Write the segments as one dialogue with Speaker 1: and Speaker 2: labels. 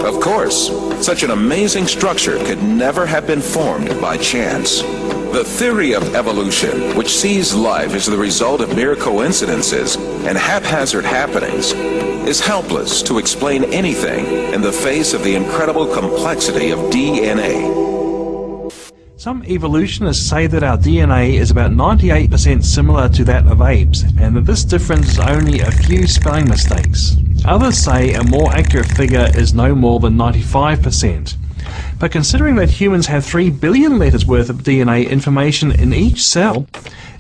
Speaker 1: Of course, such an amazing structure could never have been formed by chance. The theory of evolution, which sees life as the result of mere coincidences and haphazard happenings, is helpless to explain anything in the face of the incredible complexity of DNA.
Speaker 2: Some evolutionists say that our DNA is about 98% similar to that of apes, and that this difference is only a few spelling mistakes. Others say a more accurate figure is no more than 95%. But considering that humans have 3 billion letters worth of DNA information in each cell,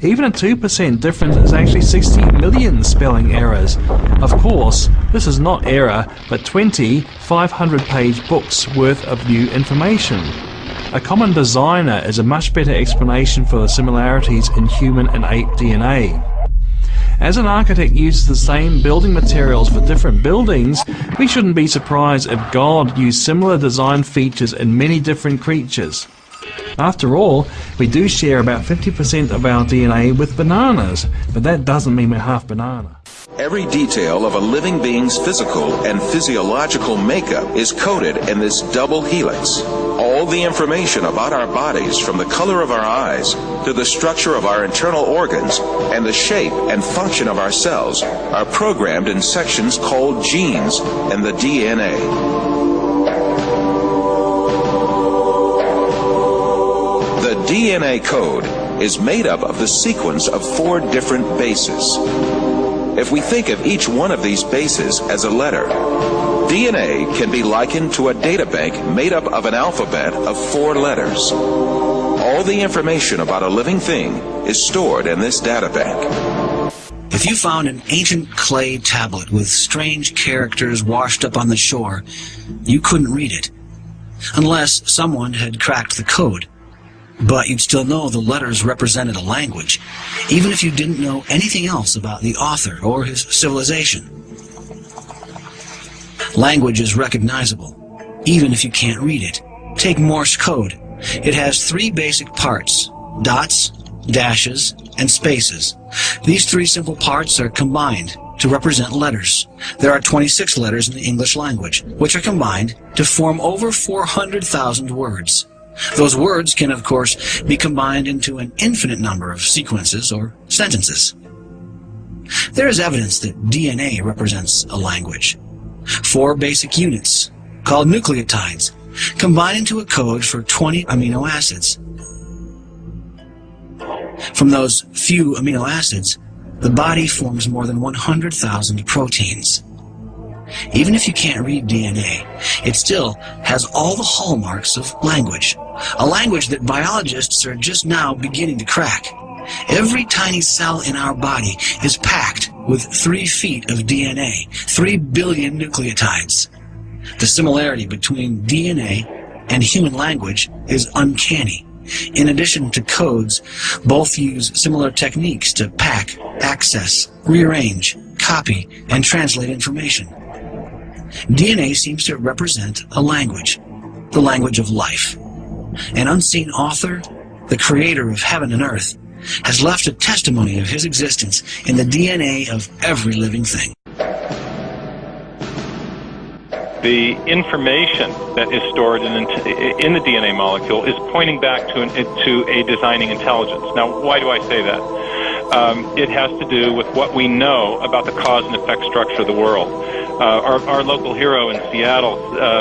Speaker 2: even a 2% difference is actually 60 million spelling errors. Of course, this is not error, but 20 500-page books worth of new information. A common designer is a much better explanation for the similarities in human and ape DNA. As an architect uses the same building materials for different buildings, we shouldn't be surprised if God used similar design features in many different creatures. After all, we do share about 50% of our DNA with bananas, but that doesn't mean we're half banana.
Speaker 1: Every detail of a living being's physical and physiological makeup is coded in this double helix. All the information about our bodies, from the color of our eyes to the structure of our internal organs and the shape and function of our cells, are programmed in sections called genes in the DNA. The DNA code is made up of the sequence of 4 different bases. If we think of each one of these bases as a letter, DNA can be likened to a databank made up of an alphabet of 4 letters. All the information about a living thing is stored in this databank.
Speaker 3: If you found an ancient clay tablet with strange characters washed up on the shore, you couldn't read it, unless someone had cracked the code. But you'd still know the letters represented a language, even if you didn't know anything else about the author or his civilization. Language is recognizable, even if you can't read it. Take Morse code. It has 3 basic parts: dots, dashes, and spaces. These 3 simple parts are combined to represent letters. There are 26 letters in the English language, which are combined to form over 400,000 words. Those words can, of course, be combined into an infinite number of sequences or sentences. There is evidence that DNA represents a language. 4 basic units, called nucleotides, combine into a code for 20 amino acids. From those few amino acids, the body forms more than 100,000 proteins. Even if you can't read DNA, it still has all the hallmarks of language, a language that biologists are just now beginning to crack. Every tiny cell in our body is packed with 3 feet of DNA, 3 billion nucleotides. The similarity between DNA and human language is uncanny. In addition to codes, both use similar techniques to pack, access, rearrange, copy, and translate information. DNA seems to represent a language, the language of life. An unseen author, the creator of heaven and earth, has left a testimony of his existence in the DNA of every living thing.
Speaker 4: The information that is stored in the DNA molecule is pointing back to a designing intelligence. Now, why do I say that? It has to do with what we know about the cause and effect structure of the world. Our local hero in Seattle,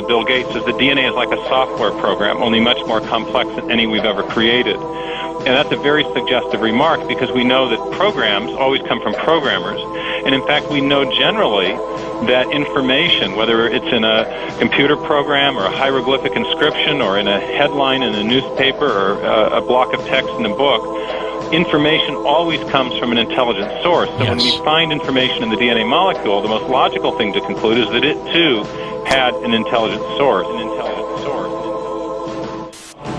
Speaker 4: Bill Gates, says the DNA is like a software program, only much more complex than any we've ever created. And that's a very suggestive remark, because we know that programs always come from programmers. And in fact, we know generally that information, whether it's in a computer program or a hieroglyphic inscription or in a headline in a newspaper or a block of text in a book, information always comes from an intelligent source. So when we find information in the DNA molecule, the most logical thing to conclude is that it too had an intelligent source.